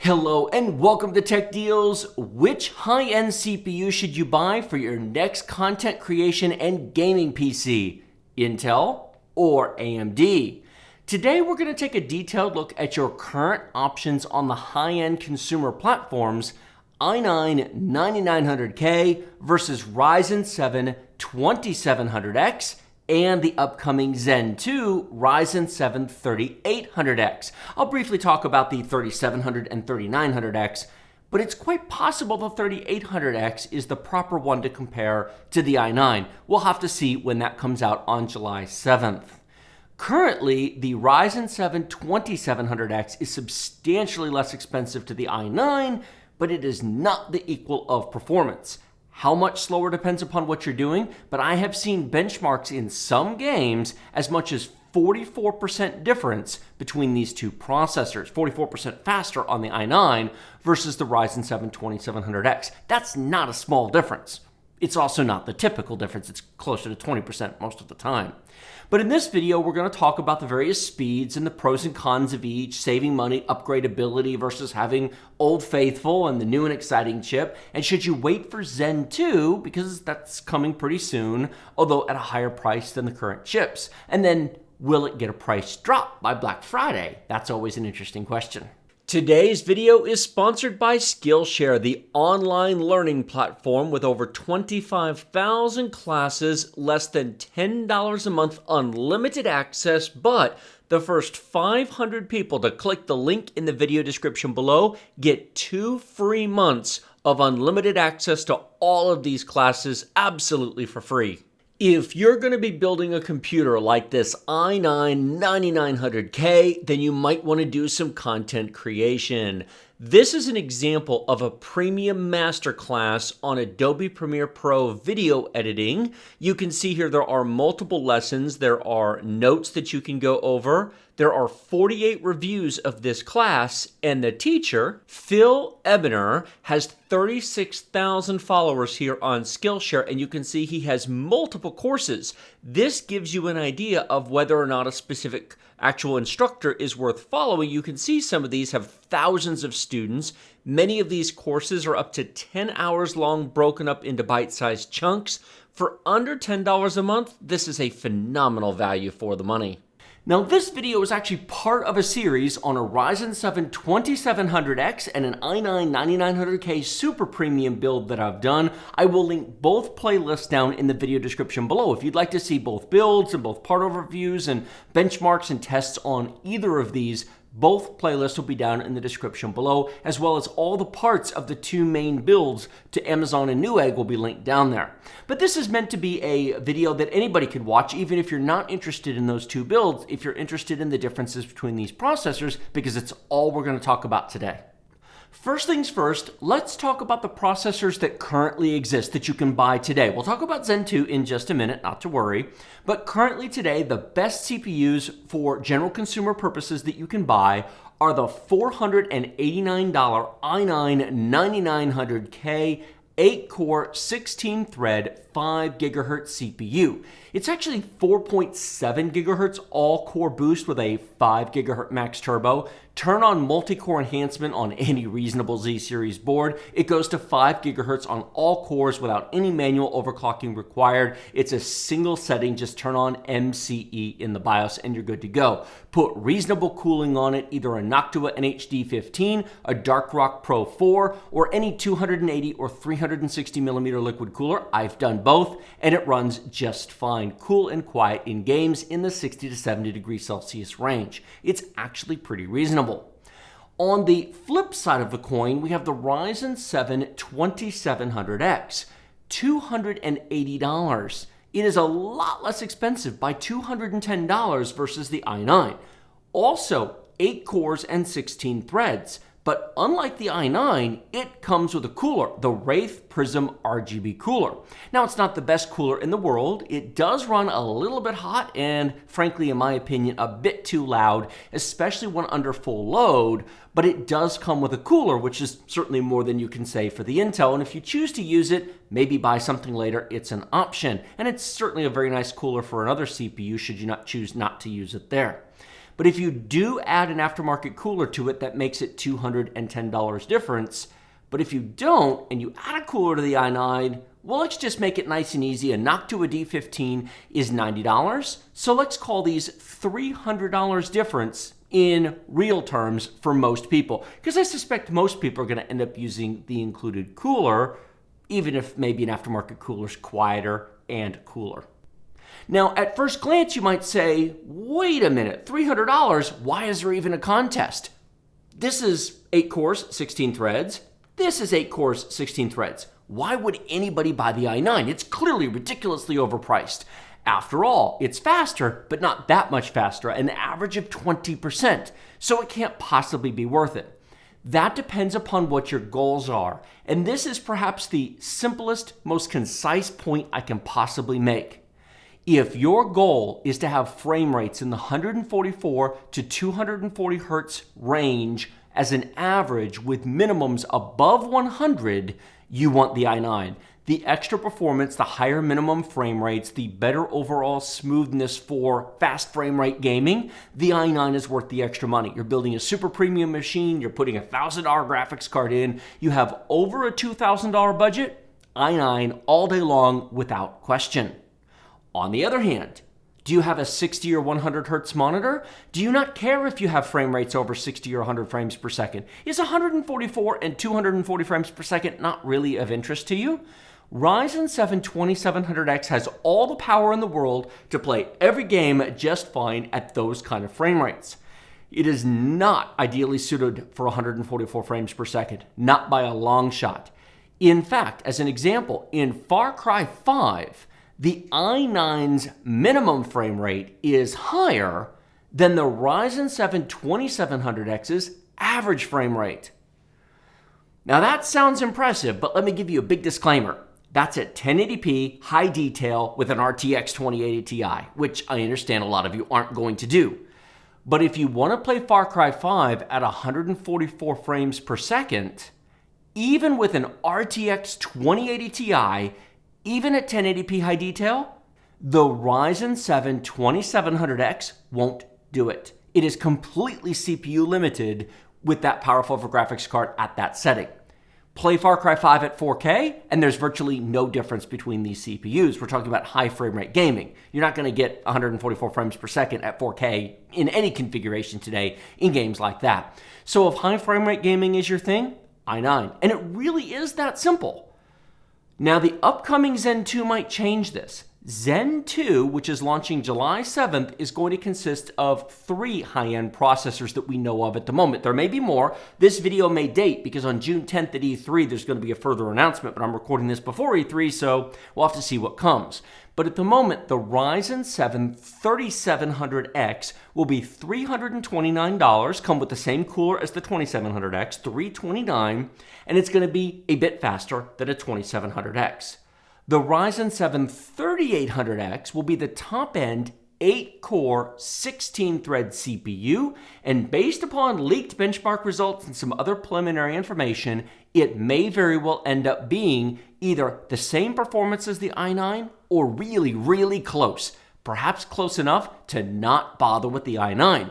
Hello and welcome to Tech Deals. Which high-end CPU should you buy for your next content creation and gaming PC? Intel or AMD? Today we're going to take a detailed look at your current options on the high-end consumer platforms i9 9900K versus Ryzen 7 2700X and the upcoming Zen 2 Ryzen 7 3800X. I'll briefly talk about the 3700 and 3900X, but it's quite possible the 3800X is the proper one to compare to the i9. We'll have to see when that comes out on July 7th. Currently, the Ryzen 7 2700X is substantially less expensive to the i9, but it is not the equal of performance. How much slower depends upon what you're doing, but I have seen benchmarks in some games as much as 44% difference between these two processors, 44% faster on the i9 versus the Ryzen 7 2700X. That's not a small difference. It's also not the typical difference. It's closer to 20% most of the time. But in this video, we're going to talk about the various speeds and the pros and cons of each, saving money, upgradability versus having Old Faithful and the new and exciting chip. And should you wait for Zen 2, because that's coming pretty soon, although at a higher price than the current chips? And then, will it get a price drop by Black Friday? That's always an interesting question. Today's video is sponsored by Skillshare, the online learning platform with over 25,000 classes, less than $10 a month, unlimited access, but the first 500 people to click the link in the video description below get 2 free months of unlimited access to all of these classes absolutely for free. If you're going to be building a computer like this i9 9900K, then you might want to do some content creation. This is an example of a premium masterclass on Adobe Premiere Pro video editing. You can see here there are multiple lessons. There are notes that you can go over. There are 48 reviews of this class, and the teacher, Phil Ebner, has 36,000 followers here on Skillshare, and you can see he has multiple courses. This gives you an idea of whether or not a specific actual instructor is worth following. You can see some of these have thousands of students. Many of these courses are up to 10 hours long, broken up into bite-sized chunks. For under $10 a month, this is a phenomenal value for the money. Now, this video is actually part of a series on a Ryzen 7 2700X and an i9 9900K super premium build that I've done. I will link both playlists down in the video description below. If you'd like to see both builds and both part overviews and benchmarks and tests on either of these, both playlists will be down in the description below, as well as all the parts of the two main builds to Amazon and Newegg will be linked down there. But this is meant to be a video that anybody could watch, even if you're not interested in those two builds, if you're interested in the differences between these processors, because it's all we're going to talk about today. First things first, let's talk about the processors that currently exist that you can buy today. We'll talk about Zen 2 in just a minute, not to worry. But currently today, the best CPUs for general consumer purposes that you can buy are the $489 i9 9900K 8-core, 16-thread, 5 gigahertz CPU. It's actually 4.7 gigahertz all-core boost with a 5 gigahertz max turbo. Turn on multi-core enhancement on any reasonable Z-series board. It goes to 5 gigahertz on all cores without any manual overclocking required. It's a single setting. Just turn on MCE in the BIOS and you're good to go. Put reasonable cooling on it, either a Noctua NH-D15, a Darkrock Pro 4, or any 280 or 360 millimeter liquid cooler. I've done both, and it runs just fine. Cool and quiet in games in the 60 to 70 degrees Celsius range. It's actually pretty reasonable. On the flip side of the coin, we have the Ryzen 7 2700X, $280. It is a lot less expensive by $210 versus the i9. Also, 8 cores and 16 threads. But unlike the i9, it comes with a cooler, the Wraith Prism RGB cooler. Now, it's not the best cooler in the world. It does run a little bit hot and, frankly, in my opinion, a bit too loud, especially when under full load, but it does come with a cooler, which is certainly more than you can say for the Intel. And if you choose to use it, maybe buy something later, it's an option. And it's certainly a very nice cooler for another CPU should you not choose not to use it there. But if you do add an aftermarket cooler to it, that makes it $210 difference. But if you don't, and you add a cooler to the i9, well, let's just make it nice and easy. A knock to a D15 is $90. So let's call these $300 difference in real terms for most people. Because I suspect most people are going to end up using the included cooler, even if maybe an aftermarket cooler is quieter and cooler. Now, at first glance, you might say, wait a minute, $300, why is there even a contest? This is 8 cores, 16 threads. This is 8 cores, 16 threads. Why would anybody buy the i9? It's clearly ridiculously overpriced. After all, it's faster, but not that much faster, an average of 20%, so it can't possibly be worth it. That depends upon what your goals are, and this is perhaps the simplest, most concise point I can possibly make. If your goal is to have frame rates in the 144 to 240 hertz range as an average with minimums above 100, you want the i9. The extra performance, the higher minimum frame rates, the better overall smoothness for fast frame rate gaming, the i9 is worth the extra money. You're building a super premium machine, you're putting a $1,000 graphics card in, you have over a $2,000 budget, i9 all day long without question. On the other hand, do you have a 60 or 100 hertz monitor? Do you not care if you have frame rates over 60 or 100 frames per second? Is 144 and 240 frames per second not really of interest to you? Ryzen 7 2700X has all the power in the world to play every game just fine at those kind of frame rates. It is not ideally suited for 144 frames per second, not by a long shot. In fact, as an example, in Far Cry 5, the i9's minimum frame rate is higher than the Ryzen 7 2700X's average frame rate. Now that sounds impressive, but let me give you a big disclaimer. That's at 1080p, high detail with an RTX 2080 Ti, which I understand a lot of you aren't going to do. But if you want to play Far Cry 5 at 144 frames per second, even with an RTX 2080 Ti, even at 1080p high detail, the Ryzen 7 2700X won't do it. It is completely CPU limited with that powerful of a graphics card at that setting. Play Far Cry 5 at 4K, and there's virtually no difference between these CPUs. We're talking about high frame rate gaming. You're not going to get 144 frames per second at 4K in any configuration today in games like that. So if high frame rate gaming is your thing, i9. And it really is that simple. Now, the upcoming Zen 2 might change this. Zen 2, which is launching July 7th, is going to consist of 3 high-end processors that we know of at the moment. There may be more. This video may date because on June 10th at E3, there's going to be a further announcement, but I'm recording this before E3, so we'll have to see what comes. But at the moment, the Ryzen 7 3700X will be $329, come with the same cooler as the 2700X, $329, and it's going to be a bit faster than a 2700X. The Ryzen 7 3800X will be the top-end 8-core, 16-thread CPU, and based upon leaked benchmark results and some other preliminary information, it may very well end up being either the same performance as the i9 or really, really close, perhaps close enough to not bother with the i9.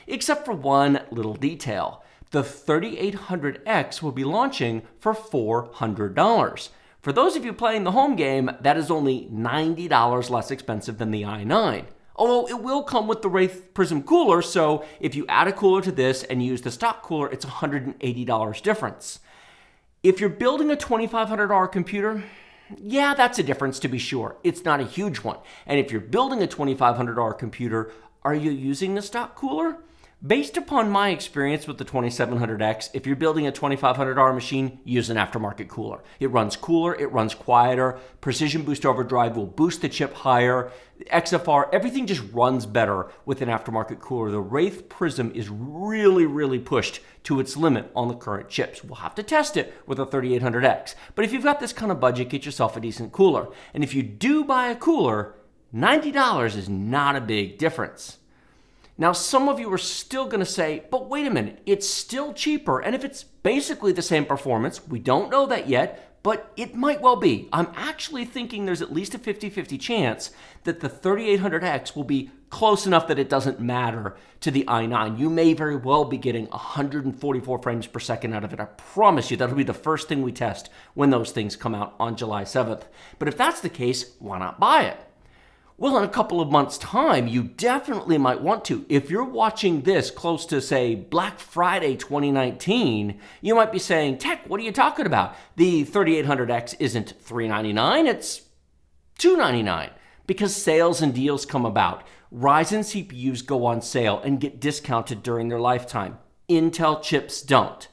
Except for one little detail. The 3800X will be launching for $400. For those of you playing the home game, that is only $90 less expensive than the i9. Although it will come with the Wraith Prism cooler, so if you add a cooler to this and use the stock cooler, it's $180 difference. If you're building a $2,500 computer, yeah, that's a difference to be sure. It's not a huge one. And if you're building a $2,500 computer, are you using the stock cooler? Based upon my experience with the 2700X, if you're building a $2,500 machine, use an aftermarket cooler. It runs cooler, it runs quieter, Precision Boost Overdrive will boost the chip higher, XFR, everything just runs better with an aftermarket cooler. The Wraith Prism is really, really pushed to its limit on the current chips. We'll have to test it with a 3800X. But if you've got this kind of budget, get yourself a decent cooler. And if you do buy a cooler, $90 is not a big difference. Now, some of you are still going to say, but wait a minute, it's still cheaper. And if it's basically the same performance, we don't know that yet, but it might well be. I'm actually thinking there's at least a 50-50 chance that the 3800X will be close enough that it doesn't matter to the i9. You may very well be getting 144 frames per second out of it. I promise you that'll be the first thing we test when those things come out on July 7th. But if that's the case, why not buy it? Well, in a couple of months' time, you definitely might want to. If you're watching this close to, say, Black Friday 2019, you might be saying, Tech, what are you talking about? The 3800X isn't $399, it's $299, because sales and deals come about. Ryzen CPUs go on sale and get discounted during their lifetime. Intel chips don't.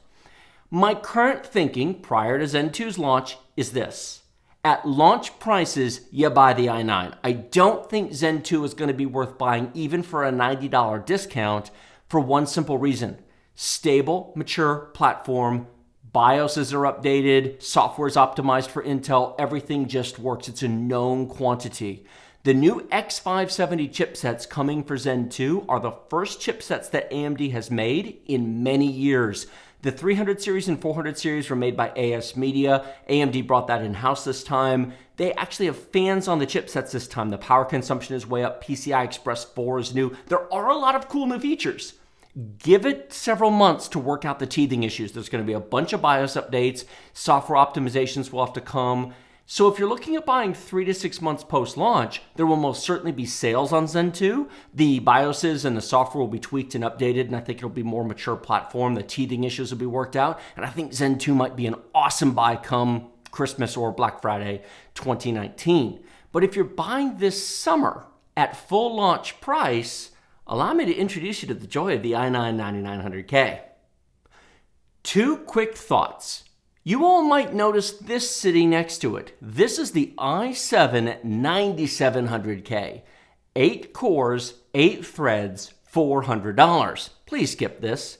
My current thinking prior to Zen 2's launch is this. At launch prices, you buy the i9. I don't think Zen 2 is going to be worth buying even for a $90 discount for one simple reason. Stable, mature platform, BIOSes are updated, software is optimized for Intel, everything just works. It's a known quantity. The new X570 chipsets coming for Zen 2 are the first chipsets that AMD has made in many years. The 300 series and 400 series were made by AS Media. AMD brought that in-house this time. They actually have fans on the chipsets this time. The power consumption is way up. PCI Express 4 is new. There are a lot of cool new features. Give it several months to work out the teething issues. There's going to be a bunch of BIOS updates. Software optimizations will have to come. So if you're looking at buying 3 to 6 months post-launch, there will most certainly be sales on Zen 2. The BIOSes and the software will be tweaked and updated, and I think it'll be a more mature platform. The teething issues will be worked out, and I think Zen 2 might be an awesome buy come Christmas or Black Friday 2019. But if you're buying this summer at full launch price, allow me to introduce you to the joy of the i9 9900K. 2 quick thoughts. You all might notice this sitting next to it. This is the i7 9700K. 8 cores, 8 threads, $400. Please skip this.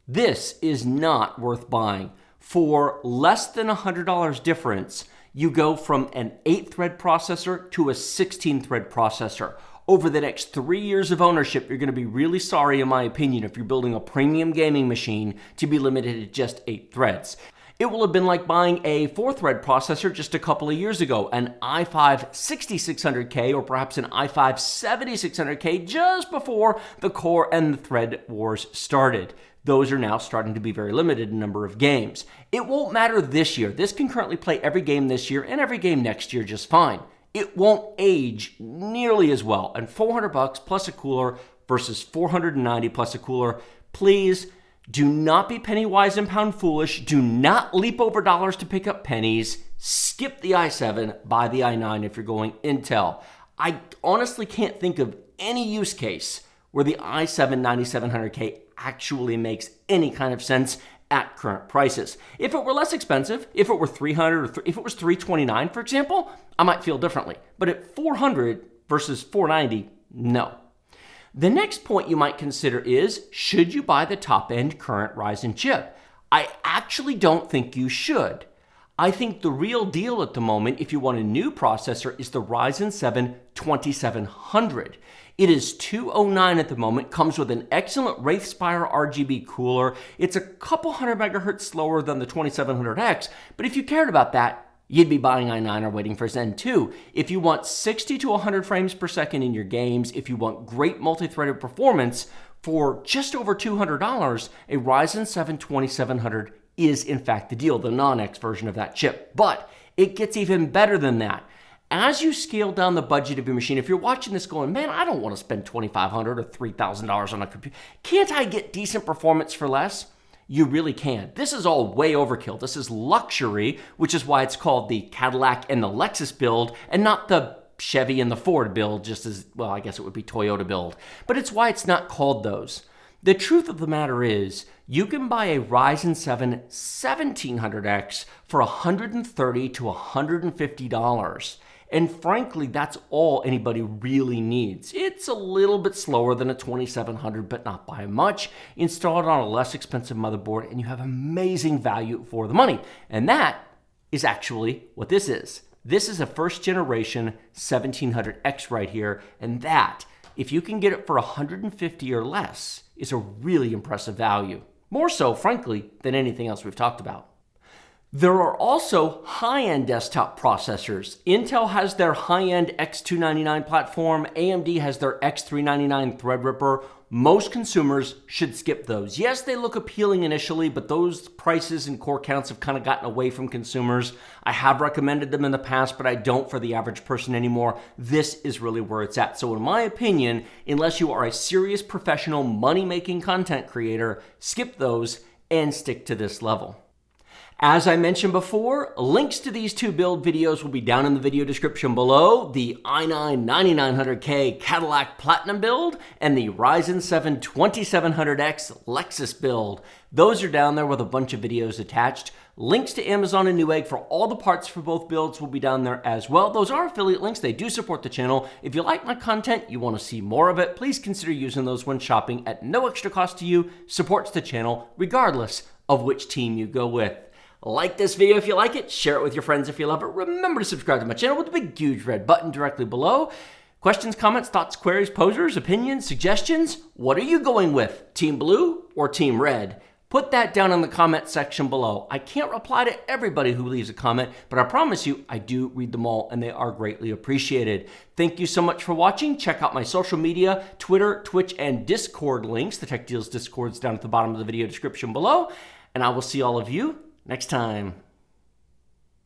This is not worth buying. For less than $100 difference, you go from an 8-thread processor to a 16-thread processor. Over the next 3 years of ownership, you're going to be really sorry, in my opinion, if you're building a premium gaming machine to be limited to just 8 threads. It will have been like buying a 4-thread processor just a couple of years ago, an i5 6600K or perhaps an i5 7600K just before the core and the thread wars started. Those are now starting to be very limited in number of games. It won't matter this year. This can currently play every game this year and every game next year just fine. It won't age nearly as well. And $400 plus a cooler versus $490 plus a cooler, please do not be penny wise and pound foolish. Do not leap over dollars to pick up pennies. Skip the i7, buy the i9 if you're going Intel. I honestly can't think of any use case where the i7 9700K actually makes any kind of sense at current prices. If it were less expensive, if it were $300 or if it was $329, for example, I might feel differently. But at $400 versus $490, no. The next point you might consider is, should you buy the top-end current Ryzen chip? I actually don't think you should. I think the real deal at the moment, if you want a new processor, is the Ryzen 7 2700. It is $209 at the moment, comes with an excellent Wraithspire RGB cooler. It's a couple hundred megahertz slower than the 2700X, but if you cared about that, you'd be buying i9 or waiting for Zen 2. If you want 60 to 100 frames per second in your games, if you want great multi-threaded performance, for just over $200, a Ryzen 7 2700 is in fact the deal, the non-X version of that chip. But it gets even better than that. As you scale down the budget of your machine, if you're watching this going, man, I don't want to spend $2,500 or $3,000 on a computer, can't I get decent performance for less? You really can. This is all way overkill. This is luxury, which is why it's called the Cadillac and the Lexus build and not the Chevy and the Ford build, just as, well, I guess it would be Toyota build. But it's why it's not called those. The truth of the matter is, you can buy a Ryzen 7 1700X for $130 to $150. And frankly, that's all anybody really needs. It's a little bit slower than a 2700, but not by much. Install it on a less expensive motherboard, and you have amazing value for the money. And that is actually what this is. This is a first generation 1700X right here, and that if you can get it for $150 or less, is a really impressive value. More so, frankly, than anything else we've talked about. There are also high-end desktop processors. Intel has their high-end X299 platform. AMD has their X399 Threadripper. Most consumers should skip those. Yes, they look appealing initially, but those prices and core counts have kind of gotten away from consumers. I have recommended them in the past, but I don't for the average person anymore. This is really where it's at. So in my opinion, unless you are a serious professional money-making content creator, skip those and stick to this level. As I mentioned before, links to these two build videos will be down in the video description below. The i9 9900K Cadillac Platinum build and the Ryzen 7 2700X Lexus build. Those are down there with a bunch of videos attached. Links to Amazon and Newegg for all the parts for both builds will be down there as well. Those are affiliate links. They do support the channel. If you like my content, you want to see more of it, please consider using those when shopping at no extra cost to you. Supports the channel regardless of which team you go with. Like this video if you like it, share it with your friends if you love it. Remember to subscribe to my channel with the big huge red button directly below. Questions, comments, thoughts, queries, posers, opinions, suggestions? What are you going with? Team blue or team red? Put that down in the comment section below. I can't reply to everybody who leaves a comment, but I promise you I do read them all and they are greatly appreciated. Thank you so much for watching. Check out my social media, Twitter, Twitch, and Discord links. The Tech Deals Discord's down at the bottom of the video description below. And I will see all of you next time.